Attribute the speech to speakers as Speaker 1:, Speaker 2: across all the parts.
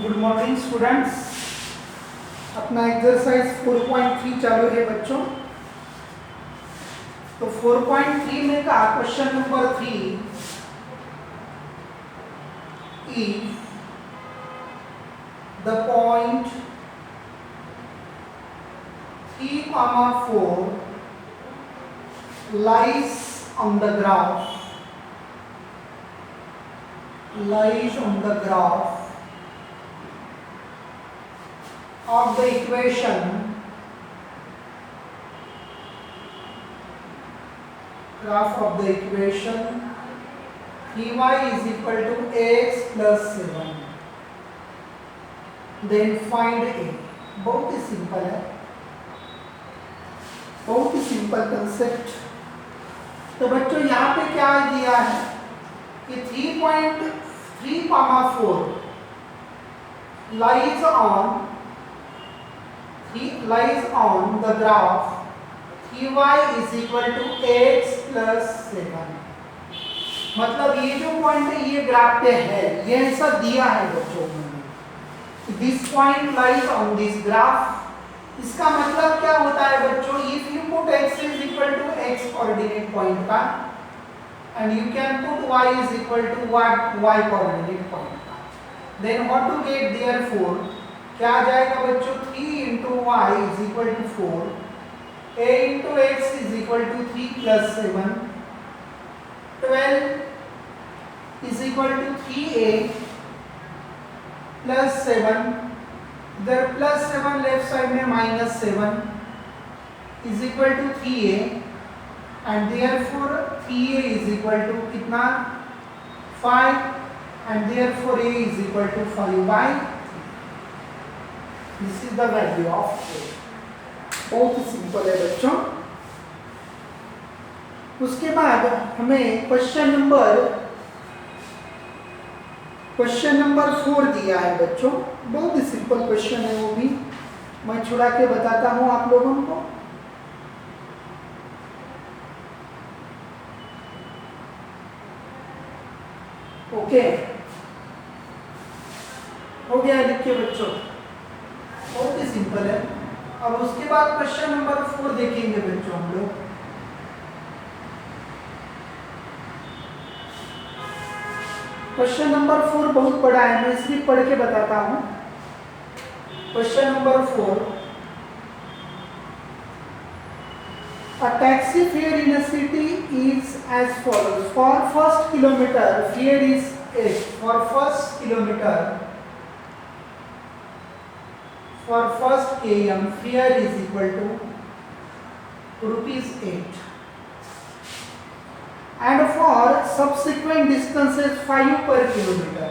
Speaker 1: Good morning students. अपना exercise 4.3 चालू है बच्चों। तो 4.3 में का question number 3, if the point 3, 4 lies on the graph of the equation y is equal to x plus 7, then find a। बहुत ही सिंपल है, बहुत ही सिंपल कंसेप्ट। तो बच्चों यहाँ पे क्या दिया है कि 3.3, 4 lies on the graph 3y is equal to x plus 7। मतलब ये जो पॉइंट है ये ग्राफ पे है, ये ऐसा दिया है बच्चों ने। This point lies on this graph. इसका मतलब क्या होता है बच्चों, if you put x is equal to x coordinate point का and you can put y is equal to what y coordinate point का, then what to get, therefore क्या आ जाएगा बच्चों, 3 into y is equal to 4, a into x is equal to 3 plus 7, 12 is equal to 3a plus 7, इधर plus 7 left side में minus 7 is equal to 3a and therefore 3a is equal to कितना 5 and therefore a is equal to 5/3। This is the value of a। बहुत ही simple है बच्चों। उसके बाद हमें क्वेश्चन नंबर 4 दिया है बच्चों। बहुत ही सिंपल क्वेश्चन है, वो भी मैं छुड़ा के बताता हूं आप लोगों को। ओके, हो गया लिख के बच्चों, बहुत ही सिंपल है। अब उसके बाद क्वेश्चन नंबर 4 देखेंगे बच्चों हम लोग। क्वेश्चन नंबर 4 बहुत बड़ा है, मैं इसलिए पढ़ के बताता हूं। Question number 4, a taxi fare in a city is as follows। For first kilometer fare is 8। For first km fare is equal to ₹8 and for subsequent distances 5 per kilometer,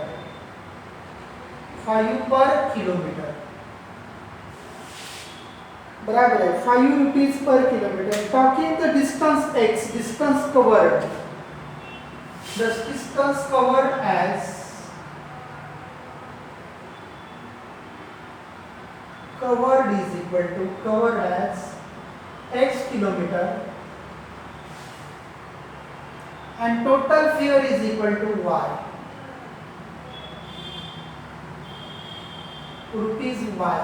Speaker 1: बराबर है 5 rupees per kilometer। Talking the distance x, distance covered, the distance covered as covered as x kilometer and total fare is equal to y, rupees y।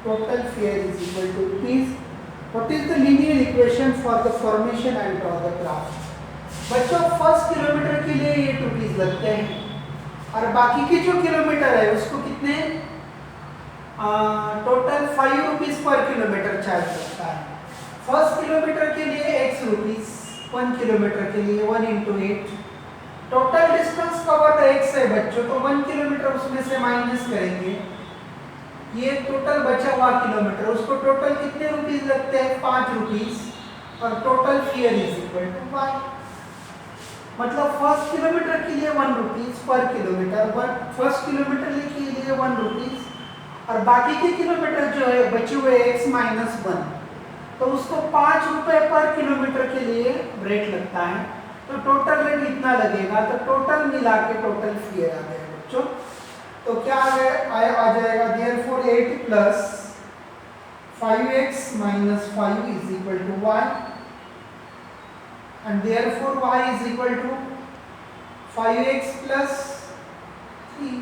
Speaker 1: Total fare is equal to rupees। What is the linear equation for the formation and draw the graph। बच्चों first kilometre के लिए 8 rupees लगते हैं और बाकी के जो kilometre है उसको कितने, total 5 rupees per kilometre charge लगता है। फर्स्ट किलोमीटर के लिए x रुपीज, 1 किलोमीटर के लिए 1 into 8। Total distance covered x है बच्चों, तो 1 किलोमीटर उसमें से माइनस करेंगे, ये टोटल बचा हुआ किलोमीटर, उसको टोटल कितने रुपीस लगते हैं, 5 रुपीस, और total fare is equal to y। मतलब फर्स्ट किलोमीटर के लिए 1 रुपीस पर किलोमीटर, फर्स्ट किलोमीटर के लिए 1 रुपीस और बाकी के किलोमीटर जो है बचे हुए x माइनस 1, तो उसको 5 रुपए पर किलोमीटर के लिए रेट लगता है, तो टोटल रेट इतना लगेगा। तो टोटल मिला के टोटल फेयर आ गया बच्चों। तो क्या आ जाएगा, therefore 8 plus 5x minus 5 is equal to y and therefore y is equal to 5x plus 3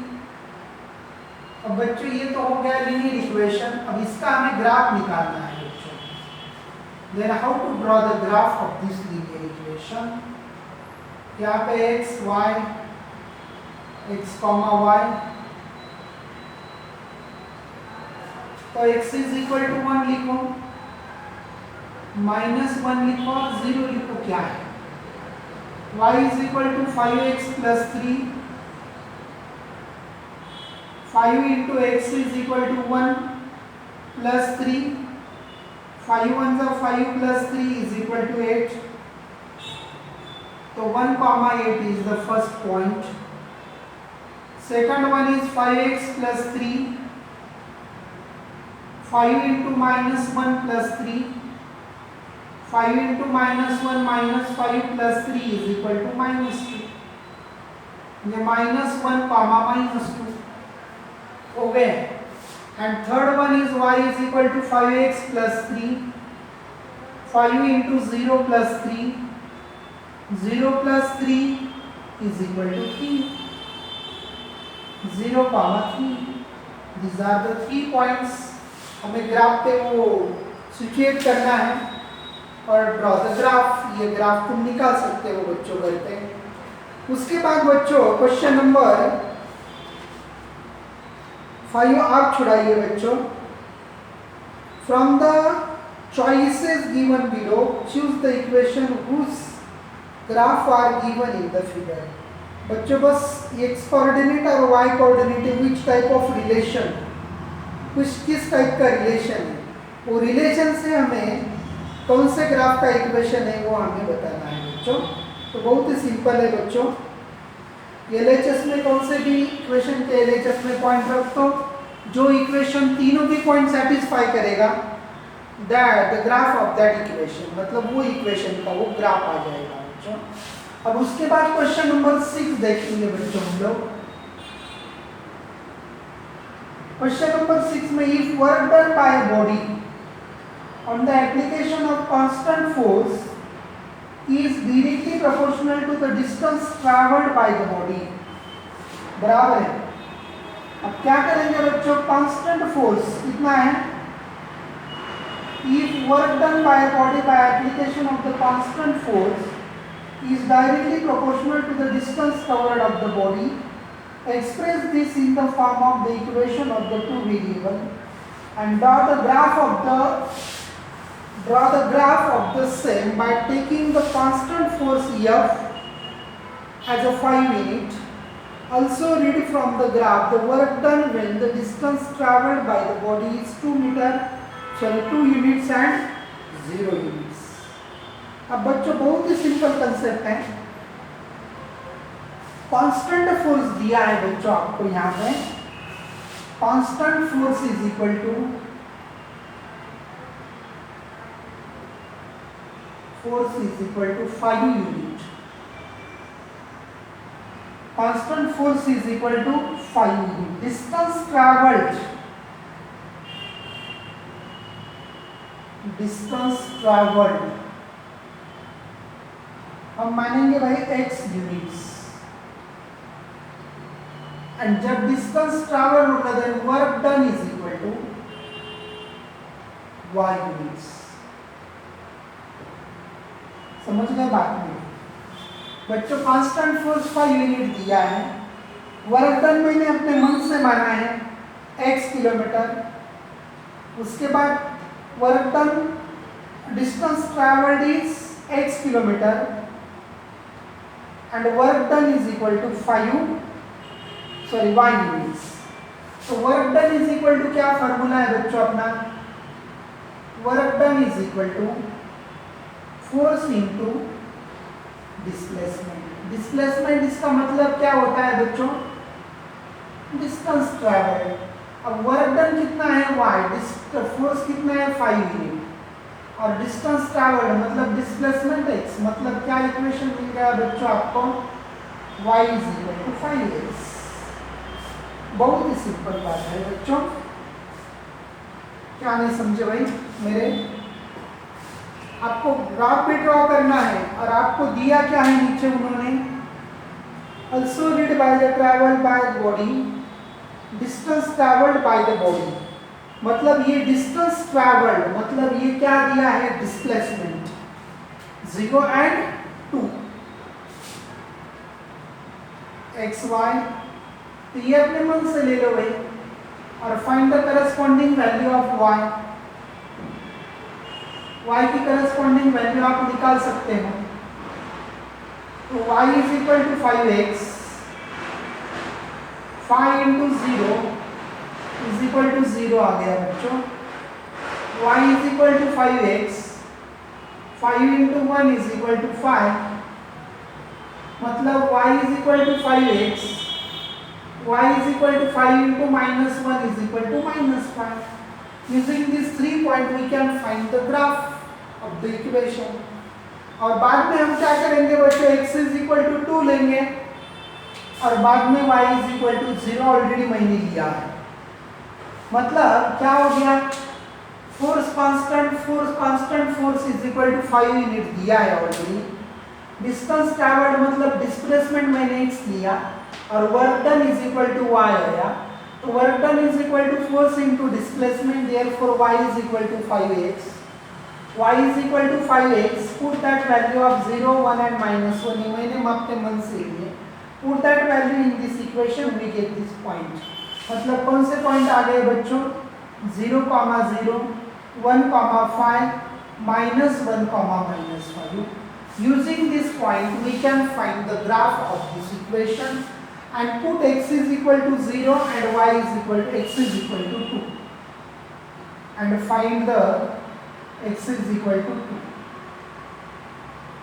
Speaker 1: अब बच्चों ये तो हो गया लीनियर इक्वेशन, अब इसका हमें ग्राफ निकालना है बच्चों। Then how to draw the graph of this linear equation. यहाँ पे X Y, X comma Y, तो x इज इक्वल टू 1 लिखो, -1 लिखो और 0 लिखो। क्या है y is equal to 5x plus 3, 5 into X is equal to 1 plus 3, 5 1 जा 5 प्लस 3 इज इक्वल टू 8। तो 1 comma 8 is the first point. Second one is 5x plus 3, 5 into -1 plus 3, 5 into -1 minus 5 plus 3 is equal to -2. ये -1 comma -2 हो गए। And third one is y is equal to 5x plus 3, 5 into 0 plus 3, 0 plus 3 is equal to 3, 0 comma 3. These are the 3 points. हमें graph पे वो situate करना है और draw the graph. ये ग्राफ तुम निकाल सकते हो बच्चों घर पे। उसके बाद बच्चों क्वेश्चन नंबर 5 आप छुड़ाइए बच्चों। From the choices given below choose the equation whose graph are given in the figure. बच्चों बस एक्स कोऑर्डिनेट और Y coordinate which type of relation, किस टाइप का रिलेशन है, वो रिलेशन से हमें कौन से ग्राफ का इक्वेशन है वो हमें बताना है बच्चों। तो बहुत ही सिंपल है बच्चों। एलएचएस में कौन से भी इक्वेशन के एलएचएस में पॉइंट रख दो, जो इक्वेशन तीनों भी पॉइंट सेटिस्फाई करेगा that the graph of that equation, मतलब वो इक्वेशन का वो ग्राफ आ जाएगा बच्चों। अब उसके बाद क्वेश्चन नंबर 6 देखेंगे बच्चों हम लोग। क्वेश्चन नंबर 6 में if work done by body on the application of constant force is directly proportional to the distance traveled by the body, बराबर है। अब क्या करेंगे बच्चों, कांस्टेंट फोर्स कितना है, if work done by a body by application of the constant force is directly proportional to the distance covered of the body, express this in the form of the equation of the two variable and draw the graph of the same by taking the constant force F as a 5 unit. Also read from the graph the work done when the distance traveled by the body is 2 units and 0 units. अब बच्चों बहुत ही simple concept है। Constant force दिया है बच्चों आपको यहाँ पे, constant force is equal to force is equal to 5 unit. Constant force is equal to 5 unit. Distance traveled हम मानेंगे भाई x यूनिट्स, एंड जब डिस्टेंस ट्रैवल होगा then work done is equal to y units. समझ गए बात में बच्चों। कांस्टेंट फोर्स 5 यूनिट दिया है, वर्क डन मैंने अपने मन से माना है x किलोमीटर। उसके बाद work done distance travelled is x kilometre and work done is equal to y units. तो work done is equal to क्या फॉर्मूला है बच्चों अपना, work done is equal to force into displacement. Displacement इसका मतलब क्या होता है बच्चों, डिस्टेंस ट्रैवल। अब वर्क डन कितना है y, फोर्स कितना है 5 यूनिट और डिस्टेंस ट्रैवल मतलब डिस्प्लेसमेंट x, मतलब क्या इक्वेशन मिल गया बच्चों आपको, y is equal to 5x। बहुत ही सिंपल बात है बच्चों। क्या नहीं समझे भाई मेरे, आपको ग्राफ भी ड्रॉ करना है और आपको दिया क्या है नीचे उन्होंने, also read by the travel by body distance travelled by the body, मतलब ये डिस्टेंस ट्रैवल्ड मतलब ये क्या दिया है, डिस्प्लेसमेंट 0 एंड 2 एक्स वाई, तो ये अपने मन से ले लो भाई, और find the corresponding value of Y, y की करस्पॉन्डिंग वैल्यू आप निकाल सकते हो, तो y is equal to 5x, 5 into 0 is equal to 0 आ गया बच्चों, y is equal to 5x, 5 into 1 is equal to 5, मतलब y is equal to 5x, y is equal to 5 into minus 1 is equal to minus 5. Using these 3 points we can find the graph of the equation. और बाद में हम क्या करेंगे बच्चों, x is equal to 2 लेंगे और बाद में y is equal to 0 already मैंने लिया है, मतलब क्या हो गया, force constant force is equal to 5 unit दिया है ऑलरेडी, डिस्टेंस ट्रैवल्ड मतलब डिस्प्लेसमेंट मैंने x लिया और work done is equal to y आया, तो work done is equal to force into displacement, therefore y is equal to 5x, y is equal to 5x, put that value of 0, 1 and minus 1, ये मैंने अपने मन से लिए, put that value in this equation, we get this point. मतलब कौन से point आ गए बच्चों, 0, 0, 1, 5, minus 1, minus 5. Using this point, we can find the graph of this equation and put x is equal to 0 and y is equal to x is equal to 2 and find the x is equal to 2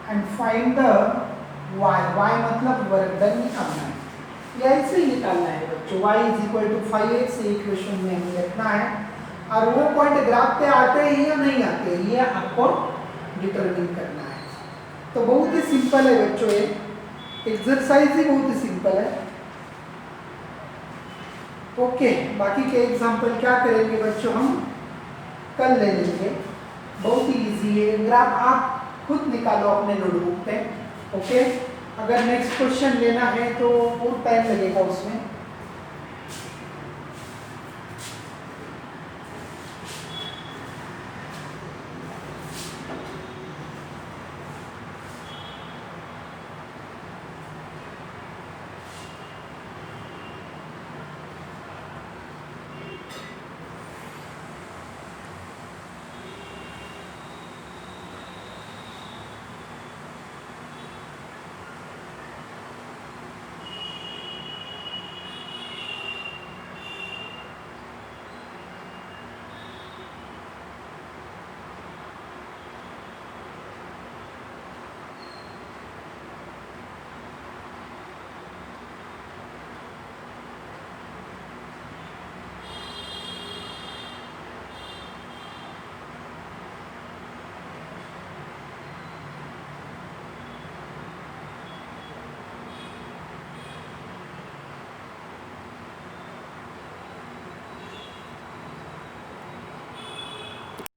Speaker 1: and find the y, y मतलब work done निकालना है, या ऐसे ही निकालना है बच्चों, y is equal to 5x equation में हमें रखना है, और वो पॉइंट ग्राफ पे आते हैं या नहीं आते ये आपको डिटरमिन करना है. तो बहुत ही सिंपल है बच्चों, ये एक्सरसाइज ही बहुत ही सिंपल है. ओके, बाकी के एग्जाम्पल क्या करेंगे बच्चों, हम कल ले लेंगे, बहुत ही इजी है, ग्राफ आप खुद निकालो अपने नोटबुक पे. ओके, अगर नेक्स्ट क्वेश्चन लेना है तो बहुत टाइम लगेगा उसमें.